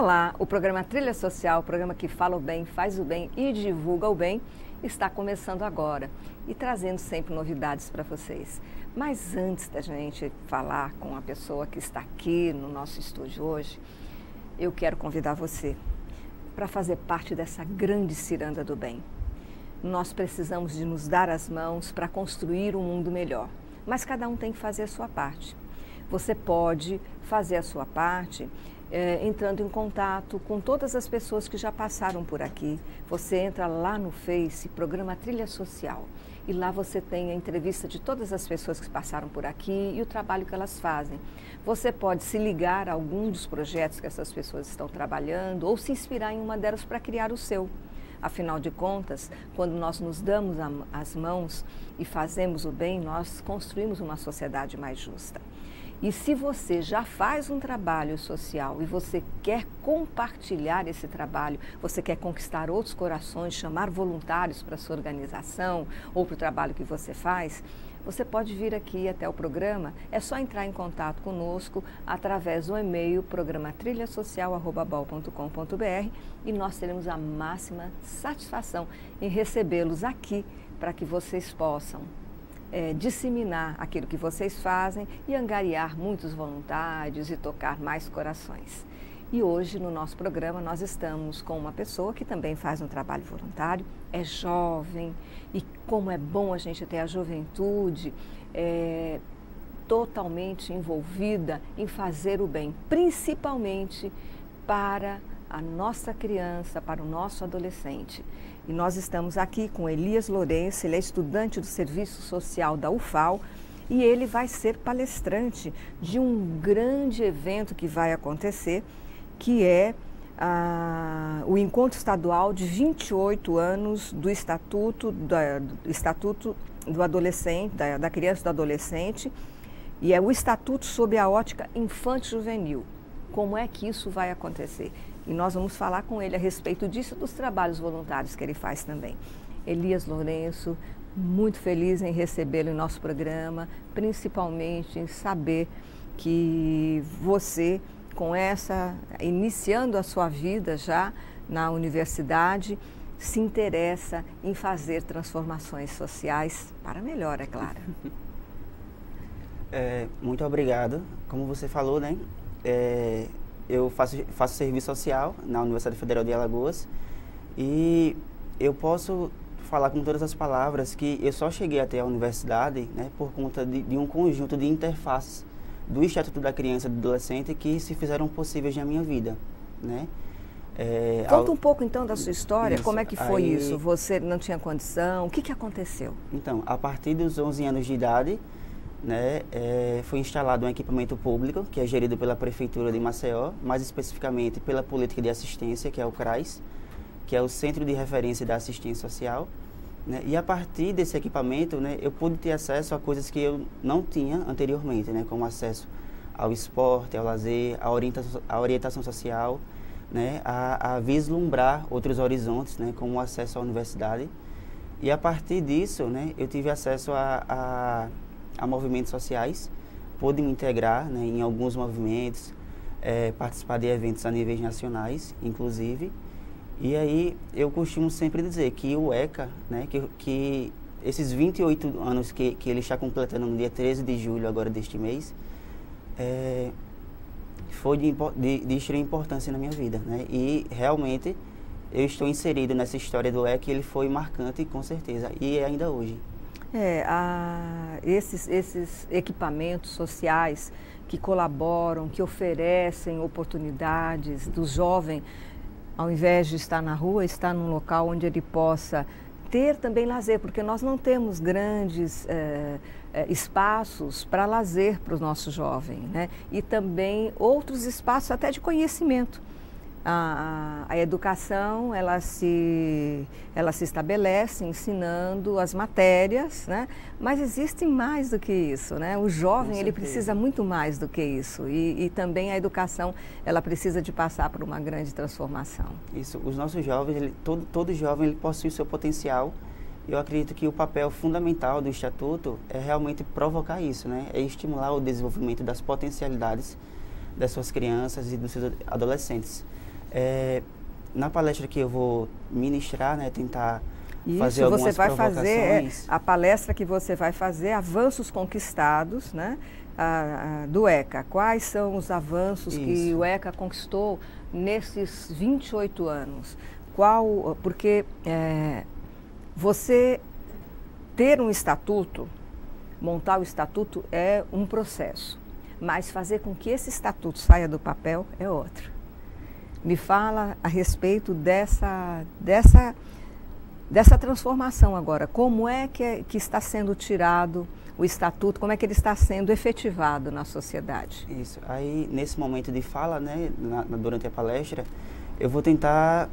Olá, o programa Trilha Social, o programa que fala o bem, faz o bem e divulga o bem, está começando agora e trazendo sempre novidades para vocês. Mas antes da gente falar com a pessoa que está aqui no nosso estúdio hoje, eu quero convidar você para fazer parte dessa grande ciranda do bem. Nós precisamos de nos dar as mãos para construir um mundo melhor, mas cada um tem que fazer a sua parte. Você pode fazer a sua parte entrando em contato com todas as pessoas que já passaram por aqui. Você entra lá no Face, programa Trilha Social, e lá você tem a entrevista de todas as pessoas que passaram por aqui e o trabalho que elas fazem. Você pode se ligar a algum dos projetos que essas pessoas estão trabalhando ou se inspirar em uma delas para criar o seu. Afinal de contas, quando nós nos damos as mãos e fazemos o bem, nós construímos uma sociedade mais justa. E se você já faz um trabalho social e você quer compartilhar esse trabalho, você quer conquistar outros corações, chamar voluntários para a sua organização ou para o trabalho que você faz, você pode vir aqui até o programa. É só entrar em contato conosco através do e-mail programatrilhasocial@bal.com.br e nós teremos a máxima satisfação em recebê-los aqui para que vocês possam disseminar aquilo que vocês fazem e angariar muitos voluntários e tocar mais corações. E hoje no nosso programa nós estamos com uma pessoa que também faz um trabalho voluntário, é jovem e como é bom a gente ter a juventude totalmente envolvida em fazer o bem, principalmente para a nossa criança, para o nosso adolescente. E nós estamos aqui com Elias Lourenço, ele é estudante do Serviço Social da UFAL e ele vai ser palestrante de um grande evento que vai acontecer, que é o Encontro Estadual de 28 anos do Estatuto do Adolescente, da Criança e do Adolescente, e é o Estatuto sob a ótica infanto-juvenil. Como é que isso vai acontecer? E nós vamos falar com ele a respeito disso, dos trabalhos voluntários que ele faz também. Elias Lourenço, muito feliz em recebê-lo em nosso programa, principalmente em saber que você, iniciando a sua vida já na universidade, se interessa em fazer transformações sociais para melhor, é claro. Muito obrigado. Como você falou, né? Eu faço serviço social na Universidade Federal de Alagoas e eu posso falar com todas as palavras que eu só cheguei até a universidade, né, por conta de um conjunto de interfaces do Estatuto da Criança e do Adolescente que se fizeram possíveis na minha vida, né? Conta um pouco então da sua história, isso, como é que foi isso? Você não tinha condição, o que aconteceu? Então, a partir dos 11 anos de idade, né, foi instalado um equipamento público que é gerido pela Prefeitura de Maceió, mais especificamente pela Política de Assistência, que é o CRAS, que é o Centro de Referência da Assistência Social, né, e a partir desse equipamento, né, eu pude ter acesso a coisas que eu não tinha anteriormente, né, como acesso ao esporte, ao lazer, à orientação social, né, a vislumbrar outros horizontes, né, como o acesso à universidade. E a partir disso, né, eu tive acesso a movimentos sociais, pude me integrar, né, em alguns movimentos, participar de eventos a níveis nacionais, inclusive. E aí eu costumo sempre dizer que o ECA, né, que esses 28 anos que ele está completando no dia 13 de julho agora deste mês, foi de extrema importância na minha vida, né? E realmente eu estou inserido nessa história do ECA e ele foi marcante, com certeza, e é ainda hoje. Esses equipamentos sociais que colaboram, que oferecem oportunidades do jovem, ao invés de estar na rua, estar num local onde ele possa ter também lazer, porque nós não temos grandes espaços para lazer para o nosso jovem, né? E também outros espaços até de conhecimento. A educação, ela se estabelece ensinando as matérias, né? Mas existem mais do que isso, né? O jovem, ele precisa muito mais do que isso. E também a educação, ela precisa de passar por uma grande transformação. Isso, os nossos jovens, todo jovem ele possui o seu potencial. Eu acredito que o papel fundamental do Estatuto é realmente provocar isso, né? É estimular o desenvolvimento das potencialidades das suas crianças e dos seus adolescentes. Na palestra que eu vou ministrar, né, tentar fazer Isso, algumas você vai fazer, provocações. a palestra que você vai fazer, avanços conquistados, né, do ECA. Quais são os avanços que Isso. o ECA conquistou nesses 28 anos? Porque você ter um estatuto, montar o estatuto é um processo, mas fazer com que esse estatuto saia do papel é outro. Me fala a respeito dessa transformação agora. Como é que está sendo tirado o estatuto, como é que ele está sendo efetivado na sociedade? Isso. Aí, nesse momento de fala, né, durante a palestra, eu vou tentar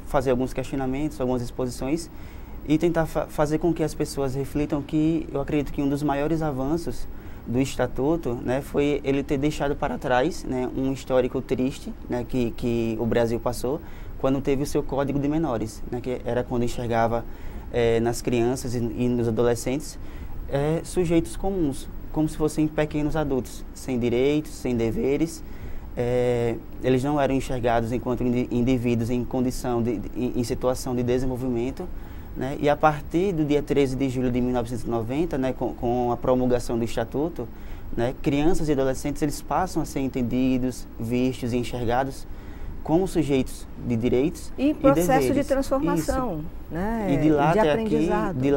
fazer alguns questionamentos, algumas exposições e tentar fazer com que as pessoas reflitam que eu acredito que um dos maiores avanços do Estatuto, né, foi ele ter deixado para trás, né, um histórico triste, né, que o Brasil passou quando teve o seu Código de Menores, né, que era quando enxergava nas crianças e nos adolescentes sujeitos comuns, como se fossem pequenos adultos, sem direitos, sem deveres. Eles não eram enxergados enquanto indivíduos em condição em situação de desenvolvimento, né? E a partir do dia 13 de julho de 1990, né, com a promulgação do Estatuto, né, crianças e adolescentes eles passam a ser entendidos, vistos e enxergados como sujeitos de direitos e processo deveres. De transformação, né? E de lá até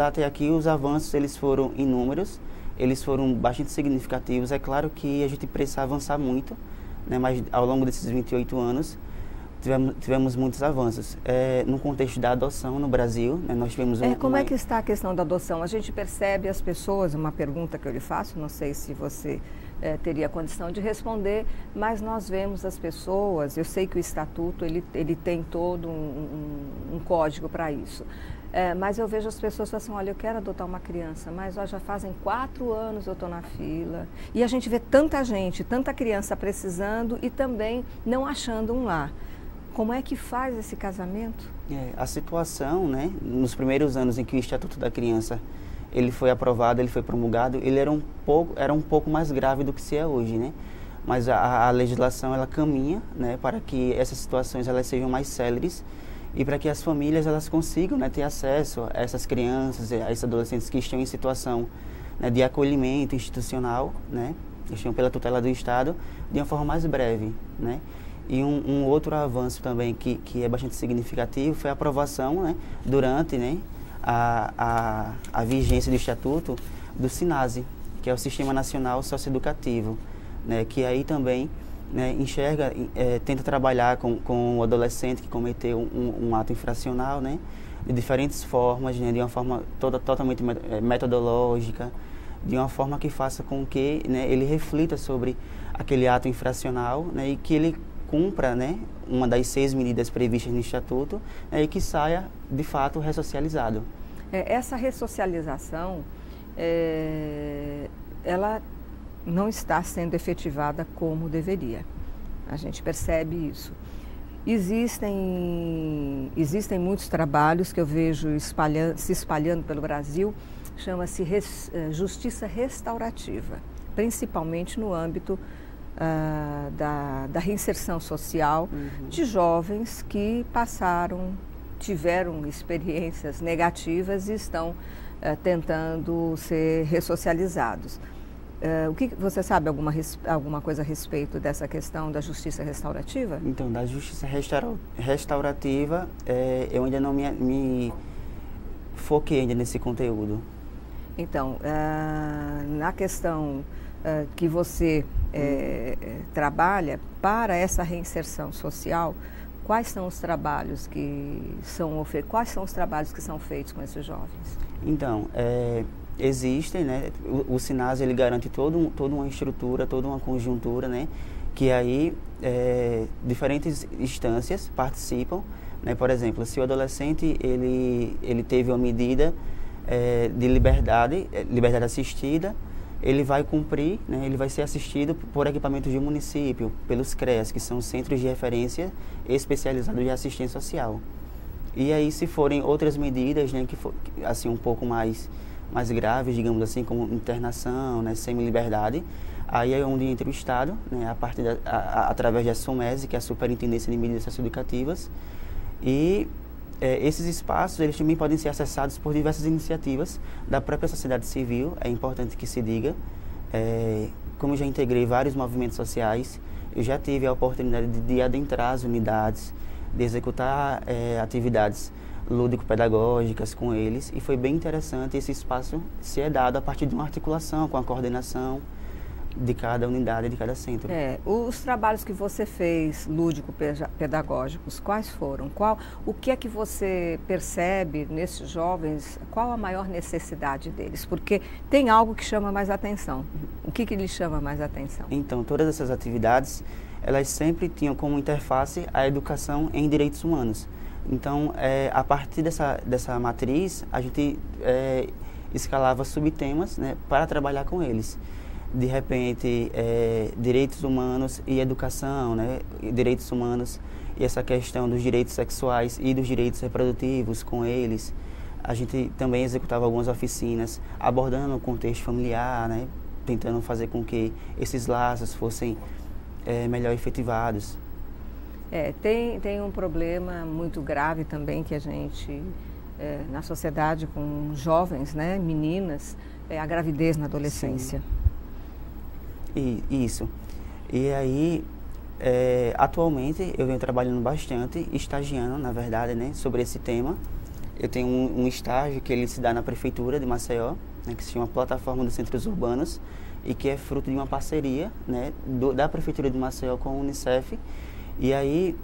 até aqui os avanços eles foram inúmeros, eles foram bastante significativos. É claro que a gente precisa avançar muito, né, mas ao longo desses 28 anos tivemos muitos avanços. No contexto da adoção no Brasil, né, nós tivemos como é que está a questão da adoção? A gente percebe as pessoas, uma pergunta que eu lhe faço, não sei se você teria condição de responder, mas nós vemos as pessoas, eu sei que o Estatuto ele tem todo um código para isso, mas eu vejo as pessoas falando assim, olha, eu quero adotar uma criança, mas já fazem 4 anos eu estou na fila, e a gente vê tanta gente, tanta criança precisando e também não achando um lar. Como é que faz esse casamento? A situação, né, nos primeiros anos em que o Estatuto da Criança ele foi aprovado, ele foi promulgado, ele era um pouco mais grave do que se é hoje, né? Mas a legislação ela caminha, né, para que essas situações elas sejam mais céleres e para que as famílias elas consigam, né, ter acesso a essas crianças, a esses adolescentes que estão em situação, né, de acolhimento institucional, né, estão pela tutela do Estado, de uma forma mais breve, né? E um outro avanço também que é bastante significativo foi a aprovação, né, durante, né, a vigência do Estatuto do SINASE, que é o Sistema Nacional Socioeducativo, né, que aí também, né, enxerga, tenta trabalhar com o adolescente que cometeu um ato infracional, né, de diferentes formas, né, de uma forma totalmente metodológica, de uma forma que faça com que, né, ele reflita sobre aquele ato infracional, né, e que ele cumpra, né, uma das 6 medidas previstas no Estatuto, né, e que saia, de fato, ressocializado. Essa ressocialização, ela não está sendo efetivada como deveria. A gente percebe isso. Existem muitos trabalhos que eu vejo se espalhando pelo Brasil, chama-se justiça restaurativa, principalmente no âmbito da reinserção social de jovens que tiveram experiências negativas e estão tentando ser ressocializados. O que você sabe alguma coisa a respeito dessa questão da justiça restaurativa? Então, da justiça restaurativa, eu ainda não me foquei ainda nesse conteúdo. Então, na questão que você trabalha para essa reinserção social, quais são os trabalhos que são feitos com esses jovens? Então, existem, né, o SINASE ele garante toda uma estrutura, toda uma conjuntura, né, que aí diferentes instâncias participam, né, por exemplo, se o adolescente ele teve uma medida de liberdade assistida, ele vai cumprir, né, ele vai ser assistido por equipamentos de município, pelos CREAS, que são Centros de Referência Especializados de Assistência Social. E aí, se forem outras medidas, né, que for, assim, um pouco mais graves, digamos assim, como internação, né, semi-liberdade, Aí é onde entra o Estado, né, através da SUMESE, que é a Superintendência de Medidas Socioeducativas, e esses espaços eles também podem ser acessados por diversas iniciativas da própria sociedade civil, é importante que se diga. Como eu já integrei vários movimentos sociais, eu já tive a oportunidade de adentrar as unidades, de executar atividades lúdico-pedagógicas com eles, e foi bem interessante. Esse espaço se é dado a partir de uma articulação com a coordenação de cada unidade, de cada centro. Os trabalhos que você fez lúdico-pedagógicos, quais foram? O que é que você percebe nesses jovens? Qual a maior necessidade deles? Porque tem algo que chama mais atenção. O que lhe chama mais atenção? Então, todas essas atividades, elas sempre tinham como interface a educação em direitos humanos. Então, a partir dessa matriz, a gente escalava subtemas, né, para trabalhar com eles. De repente, direitos humanos e educação, né? Direitos humanos e essa questão dos direitos sexuais e dos direitos reprodutivos com eles. A gente também executava algumas oficinas abordando o contexto familiar, né? Tentando fazer com que esses laços fossem melhor efetivados. Tem um problema muito grave também que a gente, na sociedade com jovens, né? Meninas, a gravidez na adolescência. Sim. Isso. E aí, atualmente, eu venho trabalhando bastante, estagiando, na verdade, né, sobre esse tema. Eu tenho um estágio que ele se dá na Prefeitura de Maceió, né, que se chama Plataforma dos Centros Urbanos, e que é fruto de uma parceria, né, da Prefeitura de Maceió com a Unicef. E aí,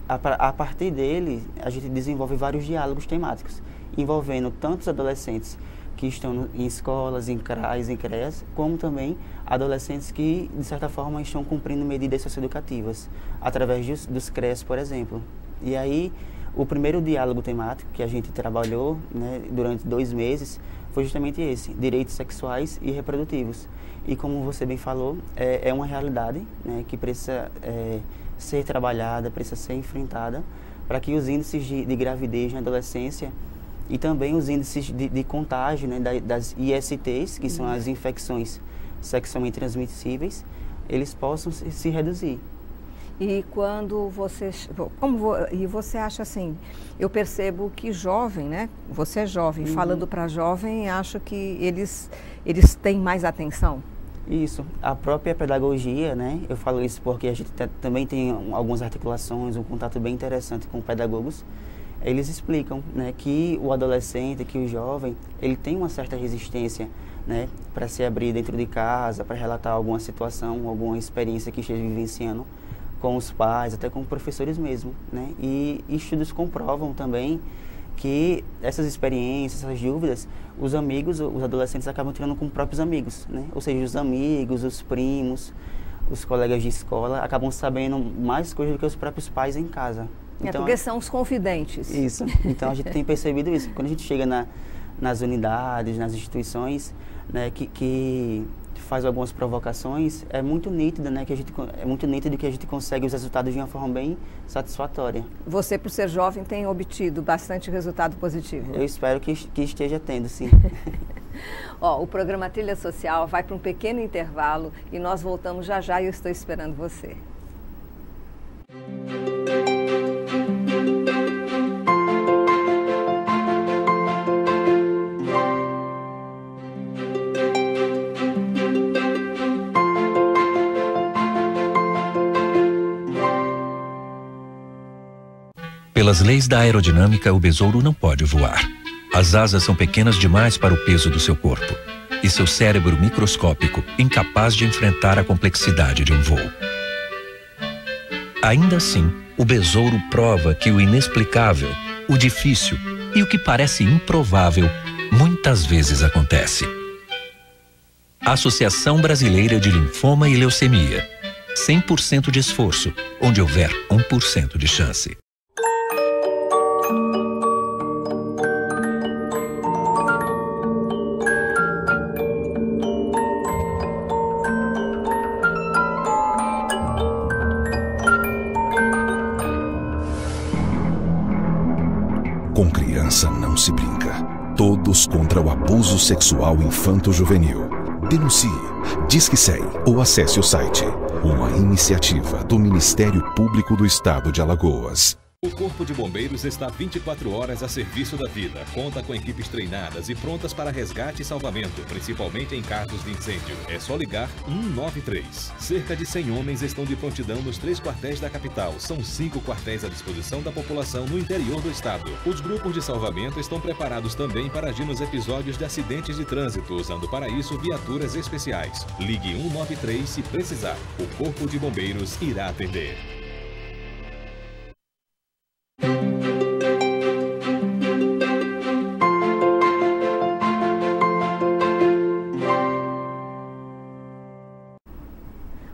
a partir dele, a gente desenvolve vários diálogos temáticos, envolvendo tantos adolescentes que estão em escolas, em CRAs, em CREAs, como também adolescentes que, de certa forma, estão cumprindo medidas socioeducativas, através dos CREAs, por exemplo. E aí, o primeiro diálogo temático que a gente trabalhou, né, durante 2 meses foi justamente esse, direitos sexuais e reprodutivos. E como você bem falou, é uma realidade, né, que precisa ser trabalhada, precisa ser enfrentada, para que os índices de gravidez na adolescência e também os índices de contágio, né, das ISTs, que são as infecções sexualmente transmissíveis, eles possam se reduzir. E quando você... E você acha assim, eu percebo que jovem, né? Você é jovem, falando para jovem, acho que eles têm mais atenção. Isso. A própria pedagogia, né? Eu falo isso porque a gente também tem algumas articulações, um contato bem interessante com pedagogos. Eles explicam, né, que o adolescente, que o jovem, ele tem uma certa resistência, né, para se abrir dentro de casa, para relatar alguma situação, alguma experiência que esteja vivenciando com os pais, até com professores mesmo, né? E estudos comprovam também que essas experiências, essas dúvidas, os amigos, os adolescentes acabam tirando com próprios amigos, né? Ou seja, os amigos, os primos, os colegas de escola acabam sabendo mais coisas do que os próprios pais em casa. Então, porque são os confidentes. Isso. Então, a gente tem percebido isso. Quando a gente chega nas unidades, nas instituições, né, que faz algumas provocações, é muito nítido, né, que a gente consegue os resultados de uma forma bem satisfatória. Você, por ser jovem, tem obtido bastante resultado positivo? Eu espero que esteja tendo, sim. O programa Trilha Social vai para um pequeno intervalo e nós voltamos já já e eu estou esperando você. Pelas leis da aerodinâmica, o besouro não pode voar. As asas são pequenas demais para o peso do seu corpo. E seu cérebro microscópico, incapaz de enfrentar a complexidade de um voo. Ainda assim, o besouro prova que o inexplicável, o difícil e o que parece improvável, muitas vezes acontece. Associação Brasileira de Linfoma e Leucemia. 100% de esforço, onde houver 1% de chance. Com criança não se brinca. Todos contra o abuso sexual infanto-juvenil. Denuncie. Disque 100 ou acesse o site. Uma iniciativa do Ministério Público do Estado de Alagoas. O Corpo de Bombeiros está 24 horas a serviço da vida. Conta com equipes treinadas e prontas para resgate e salvamento, principalmente em casos de incêndio. É só ligar 193. Cerca de 100 homens estão de prontidão nos 3 quartéis da capital. São 5 quartéis à disposição da população no interior do estado. Os grupos de salvamento estão preparados também para agir nos episódios de acidentes de trânsito, usando para isso viaturas especiais. Ligue 193 se precisar. O Corpo de Bombeiros irá atender.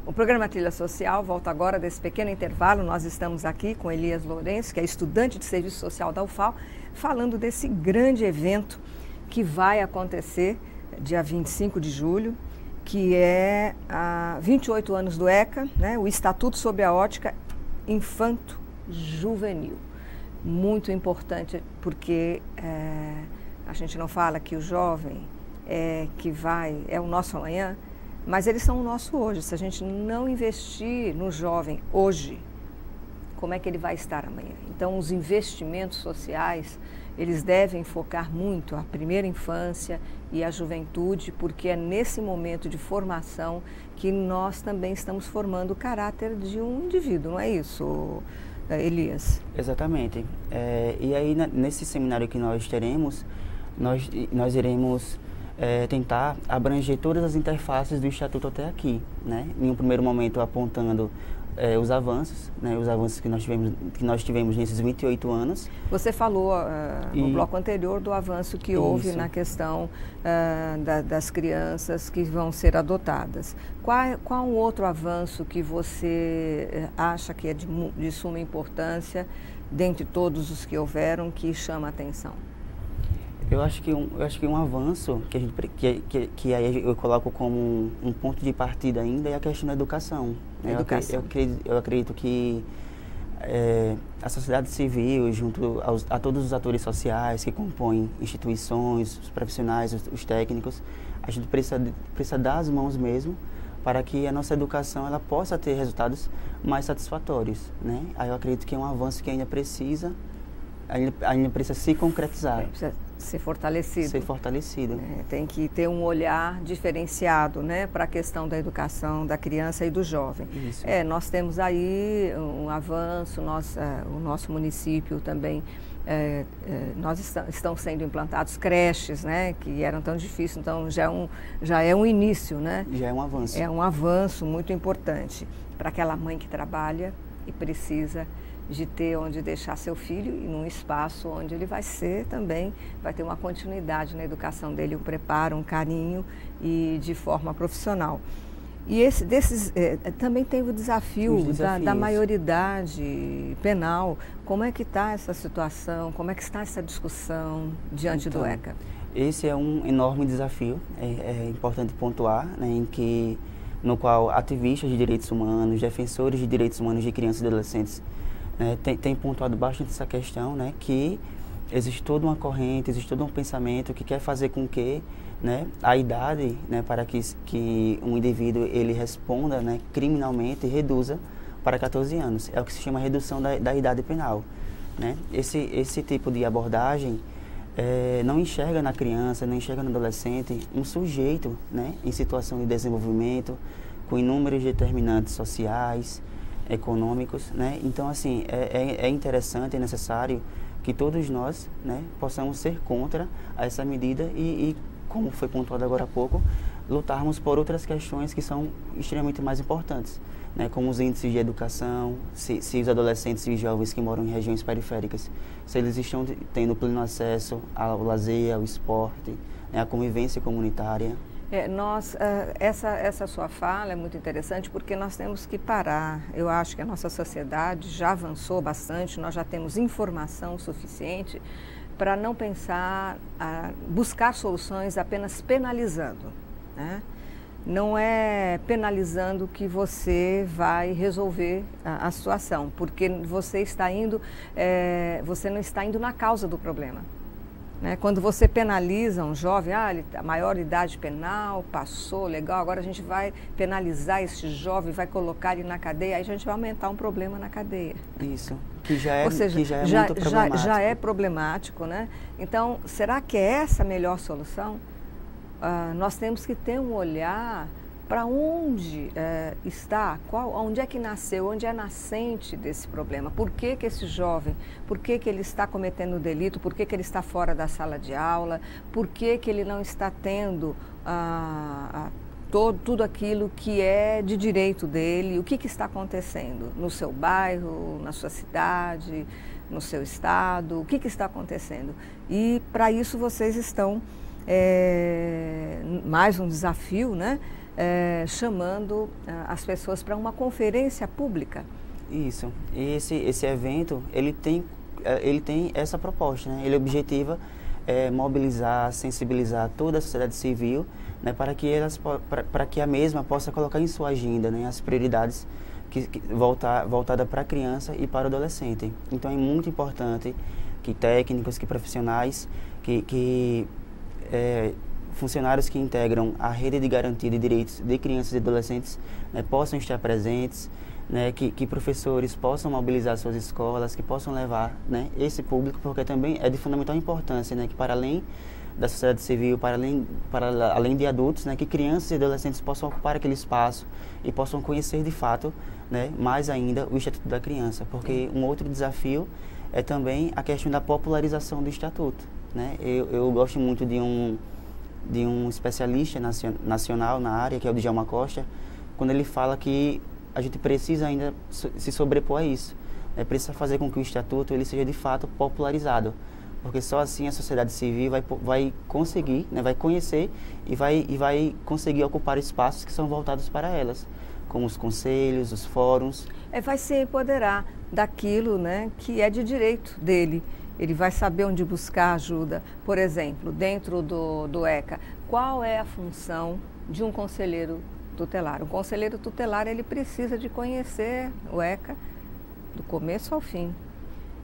O programa Trilha Social volta agora desse pequeno intervalo. Nós estamos aqui com Elias Lourenço, que é estudante de Serviço Social da UFAL, falando desse grande evento que vai acontecer dia 25 de julho, que é há 28 anos do ECA, né, o Estatuto sobre a Ótica Infanto-Juvenil. Muito importante, porque a gente não fala que o jovem é o nosso amanhã, mas eles são o nosso hoje. Se a gente não investir no jovem hoje, como é que ele vai estar amanhã? Então, os investimentos sociais, eles devem focar muito a primeira infância e a juventude, porque é nesse momento de formação que nós também estamos formando o caráter de um indivíduo, não é isso, Elias? Exatamente. E aí, nesse seminário que nós teremos, nós iremos tentar abranger todas as interfaces do Estatuto até aqui, né? Em um primeiro momento apontando os avanços, né? Os avanços que nós tivemos nesses 28 anos. Você falou no bloco anterior do avanço que houve na questão das crianças que vão ser adotadas. Qual um outro avanço que você acha que é de suma importância, dentre todos os que houveram, que chama a atenção? Eu acho que um avanço que aí eu coloco como um ponto de partida ainda é a questão da educação. Eu acredito que a sociedade civil, junto a todos os atores sociais que compõem instituições, os profissionais, os técnicos, a gente precisa dar as mãos mesmo para que a nossa educação ela possa ter resultados mais satisfatórios, né? Aí eu acredito que é um avanço que ainda precisa se concretizar. Precisa ser fortalecido. Ser fortalecido. Tem que ter um olhar diferenciado, né, para a questão da educação da criança e do jovem. Isso. Nós temos aí um avanço, o nosso município também, estão sendo implantados creches, né, que eram tão difíceis, então já é um início, né? Já é um avanço. É um avanço muito importante para aquela mãe que trabalha e precisa de ter onde deixar seu filho e num espaço onde ele vai ter uma continuidade na educação dele, um preparo, um carinho e de forma profissional. E também tem o desafio da maioridade penal. Como é que está essa situação? Como é que está essa discussão diante do ECA? Esse é um enorme desafio, é importante pontuar, né, no qual ativistas de direitos humanos, defensores de direitos humanos de crianças e adolescentes tem pontuado bastante essa questão, né, que existe toda uma corrente, existe todo um pensamento que quer fazer com que, né, a idade, né, para que um indivíduo ele responda, né, criminalmente reduza para 14 anos. É o que se chama redução da idade penal, né? Esse tipo de abordagem não enxerga na criança, não enxerga no adolescente um sujeito, né, em situação de desenvolvimento, com inúmeros determinantes sociais, econômicos, né? Então, assim, é interessante, é necessário que todos nós, né, possamos ser contra essa medida e, como foi pontuado agora há pouco, lutarmos por outras questões que são extremamente mais importantes, né, como os índices de educação, se os adolescentes e jovens que moram em regiões periféricas, se eles estão tendo pleno acesso ao lazer, ao esporte, né, à convivência comunitária. Essa sua fala é muito interessante porque nós temos que parar. Eu acho que a nossa sociedade já avançou bastante, nós já temos informação suficiente para não pensar, buscar soluções apenas penalizando, né? Não é penalizando que você vai resolver a situação, porque você não está indo na causa do problema. Né? Quando você penaliza um jovem, a maior idade penal, passou, legal, agora a gente vai penalizar esse jovem, vai colocar ele na cadeia, aí a gente vai aumentar um problema na cadeia. Isso, que já é, ou seja, que já é muito problemático. Já é problemático, né? Então, será que é essa a melhor solução? Nós temos que ter um olhar para onde está, onde é que nasceu, onde é a nascente desse problema. Por que que esse jovem, por que que ele está cometendo delito, por que que ele está fora da sala de aula, por que que ele não está tendo tudo aquilo que é de direito dele, o que que está acontecendo no seu bairro, na sua cidade, no seu estado, o que que está acontecendo. E para isso vocês estão, mais um desafio, né? Chamando as pessoas para uma conferência pública. Isso. E esse evento, ele tem essa proposta, né? Ele objetiva mobilizar, sensibilizar toda a sociedade civil, né, para que a mesma possa colocar em sua agenda, né, as prioridades voltada para a criança e para o adolescente. Então é muito importante que técnicos, que profissionais, funcionários que integram a rede de garantia de direitos de crianças e adolescentes, né, possam estar presentes, né, que professores possam mobilizar suas escolas, que possam levar, né, esse público, porque também é de fundamental importância, né, que para além da sociedade civil, para além de adultos, né, que crianças e adolescentes possam ocupar aquele espaço e possam conhecer de fato, né, mais ainda o Estatuto da Criança, porque um outro desafio é também a questão da popularização do Estatuto, né. Eu gosto muito de um especialista nacional na área, que é o Djalma Costa, quando ele fala que a gente precisa ainda se sobrepor a isso. Precisa fazer com que o Estatuto ele seja de fato popularizado, porque só assim a sociedade civil vai conseguir, né, vai conhecer e vai conseguir ocupar espaços que são voltados para elas, como os conselhos, os fóruns. Vai se empoderar daquilo, né, que é de direito dele. Ele vai saber onde buscar ajuda. Por exemplo, dentro do ECA, qual é a função de um conselheiro tutelar? O conselheiro tutelar, ele precisa de conhecer o ECA do começo ao fim,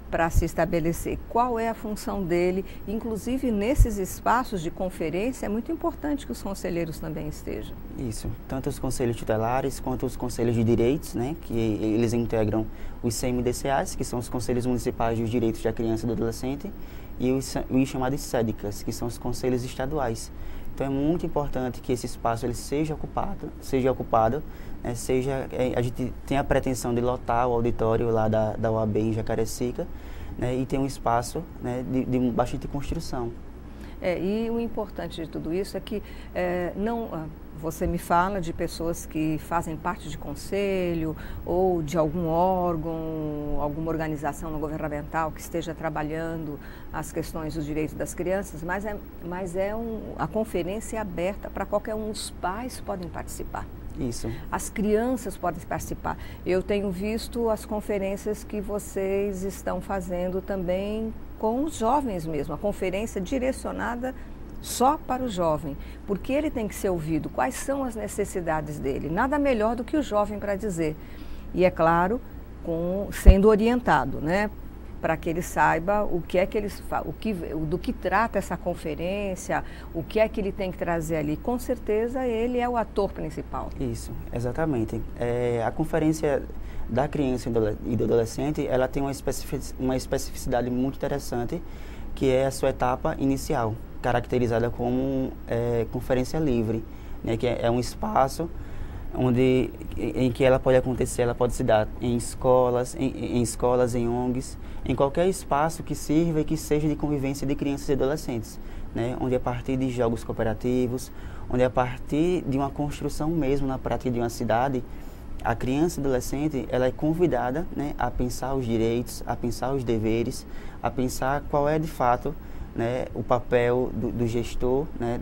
para se estabelecer qual é a função dele. Inclusive, nesses espaços de conferência, é muito importante que os conselheiros também estejam. Isso, tanto os conselhos tutelares quanto os conselhos de direitos, né, que eles integram os CMDCAs, que são os Conselhos Municipais dos Direitos da Criança e do Adolescente, e os chamados SEDICAs, que são os Conselhos Estaduais. Então é muito importante que esse espaço ele seja ocupado, né, a gente tem a pretensão de lotar o auditório lá da OAB em Jacarecica, né, e ter um espaço, né, de bastante construção. E o importante de tudo isso é que você me fala de pessoas que fazem parte de conselho ou de algum órgão, alguma organização não governamental que esteja trabalhando as questões dos direitos das crianças, mas a conferência é aberta para qualquer um. Os pais podem participar. Isso. As crianças podem participar. Eu tenho visto as conferências que vocês estão fazendo também com os jovens mesmo, a conferência direcionada só para o jovem, porque ele tem que ser ouvido, quais são as necessidades dele. Nada melhor do que o jovem para dizer. E é claro, sendo orientado, né? Para que ele saiba o que é que do que trata essa conferência, o que é que ele tem que trazer ali. Com certeza ele é o ator principal. Isso, exatamente. A conferência da criança e do adolescente, ela tem uma especificidade muito interessante, que é a sua etapa inicial, caracterizada como conferência livre, né, que é um espaço em que ela pode acontecer, ela pode se dar em escolas, em ONGs, em qualquer espaço que sirva e que seja de convivência de crianças e adolescentes, né, onde a partir de jogos cooperativos, onde a partir de uma construção mesmo na prática de uma cidade, a criança e adolescente ela é convidada, né, a pensar os direitos, a pensar os deveres, a pensar qual é de fato, né, o papel do gestor, né,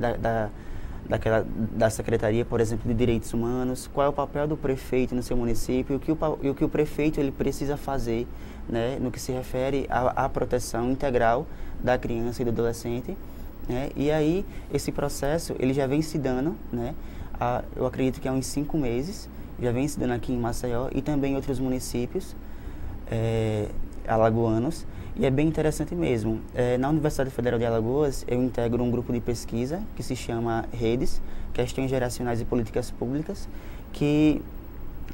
da Secretaria, por exemplo, de Direitos Humanos, qual é o papel do prefeito no seu município e o que o prefeito ele precisa fazer, né, no que se refere à proteção integral da criança e do adolescente, né, e aí esse processo ele já vem se dando, né, eu acredito que há uns 5 meses, já vem se dando aqui em Maceió e também em outros municípios alagoanos, E é bem interessante mesmo. Na Universidade Federal de Alagoas, eu integro um grupo de pesquisa que se chama REDES, Questões Geracionais e Políticas Públicas, que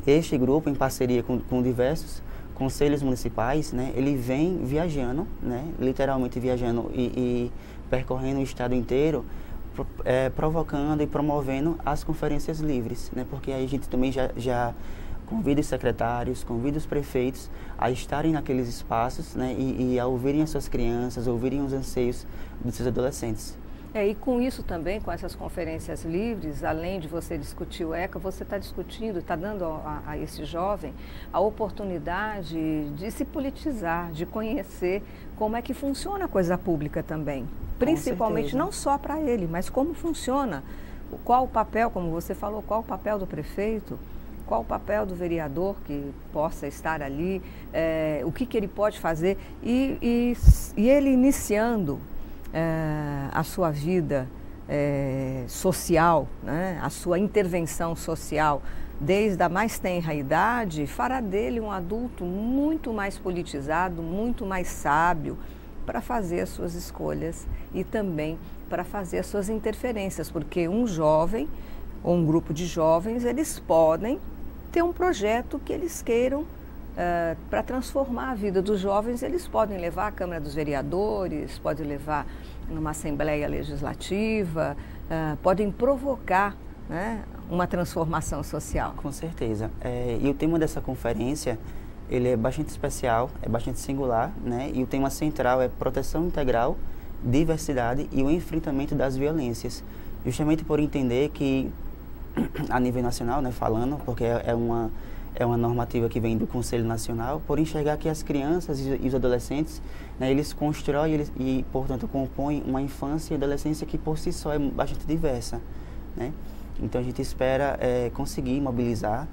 este grupo, em parceria com diversos conselhos municipais, né, ele vem viajando, né, literalmente viajando e percorrendo o estado inteiro, provocando e promovendo as conferências livres, né, porque aí a gente também já convida os secretários, convida os prefeitos a estarem naqueles espaços, né, e a ouvirem as suas crianças, ouvirem os anseios dos seus adolescentes. E com isso também, com essas conferências livres, além de você discutir o ECA, você está discutindo, está dando a esse jovem a oportunidade de se politizar, de conhecer como é que funciona a coisa pública também. Principalmente não só para ele, mas como funciona, qual o papel, como você falou, qual o papel do prefeito, qual o papel do vereador que possa estar ali, o que ele pode fazer e ele iniciando a sua vida social, né, a sua intervenção social, desde a mais tenra idade, fará dele um adulto muito mais politizado, muito mais sábio para fazer as suas escolhas e também para fazer as suas interferências, porque um jovem ou um grupo de jovens, eles podem ter um projeto que eles queiram para transformar a vida dos jovens. Eles podem levar à Câmara dos Vereadores, podem levar numa Assembleia Legislativa, podem provocar, né, uma transformação social. Com certeza. E o tema dessa conferência, ele é bastante especial, é bastante singular, né? E o tema central é proteção integral, diversidade e o enfrentamento das violências. Justamente por entender que, a nível nacional, né, falando, porque é uma normativa que vem do Conselho Nacional, por enxergar que as crianças e os adolescentes, né, eles constroem e, portanto, compõem uma infância e adolescência que, por si só, é bastante diversa, né? Então, a gente espera conseguir mobilizar,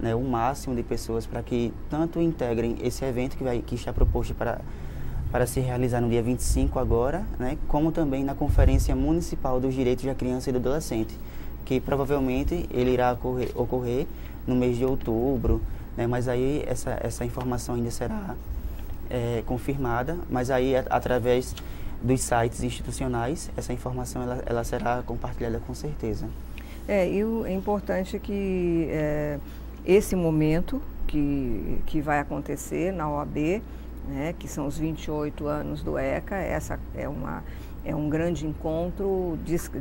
né, o máximo de pessoas para que tanto integrem esse evento que está proposto para se realizar no dia 25 agora, né, como também na Conferência Municipal dos Direitos da Criança e do Adolescente, que provavelmente ele irá ocorrer no mês de outubro, né, mas aí essa informação ainda será confirmada, mas aí através dos sites institucionais, essa informação ela será compartilhada com certeza. E é importante que esse momento que vai acontecer na OAB, né, que são os 28 anos do ECA, essa é um grande encontro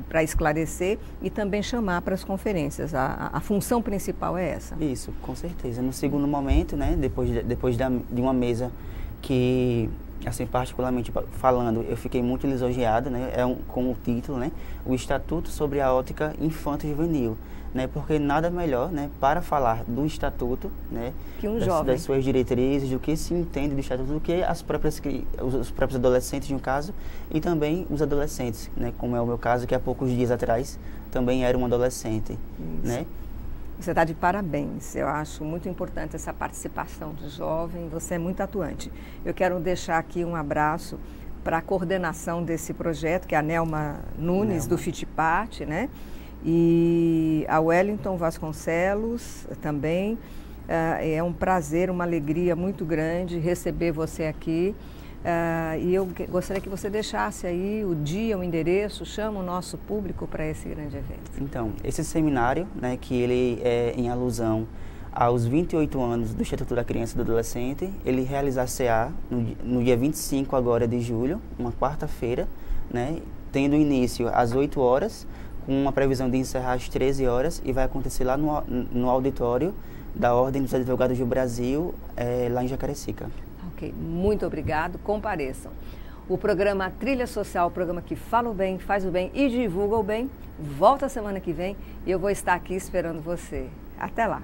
para esclarecer e também chamar para as conferências. A função principal é essa. Isso, com certeza. No segundo momento, né, depois de uma mesa que, assim, particularmente falando, eu fiquei muito lisonjeado, né, com o título, né, o Estatuto sobre a Ótica Infanto-Juvenil, né, porque nada melhor, né, para falar do Estatuto, né, que um jovem, das suas diretrizes, do que se entende do Estatuto, do que os próprios adolescentes, no caso, e também os adolescentes, né, como é o meu caso, que há poucos dias atrás também era um adolescente, né. Você está de parabéns. Eu acho muito importante essa participação do jovem. Você é muito atuante. Eu quero deixar aqui um abraço para a coordenação desse projeto, que é a Nelma Nunes, do Fitipart, né? E a Wellington Vasconcelos também. É um prazer, uma alegria muito grande receber você aqui. E eu gostaria que você deixasse aí o dia, o endereço, chama o nosso público para esse grande evento. Então, esse seminário, né, que ele é em alusão aos 28 anos do Estatuto da Criança e do Adolescente, ele realizar-se-á no dia 25 agora de julho, uma quarta-feira, né, tendo início às 8 horas, com uma previsão de encerrar às 13 horas, e vai acontecer lá no auditório da Ordem dos Advogados do Brasil, lá em Jacarecica. Ok, muito obrigado, compareçam. O programa Trilha Social, o programa que fala o bem, faz o bem e divulga o bem, volta semana que vem e eu vou estar aqui esperando você. Até lá!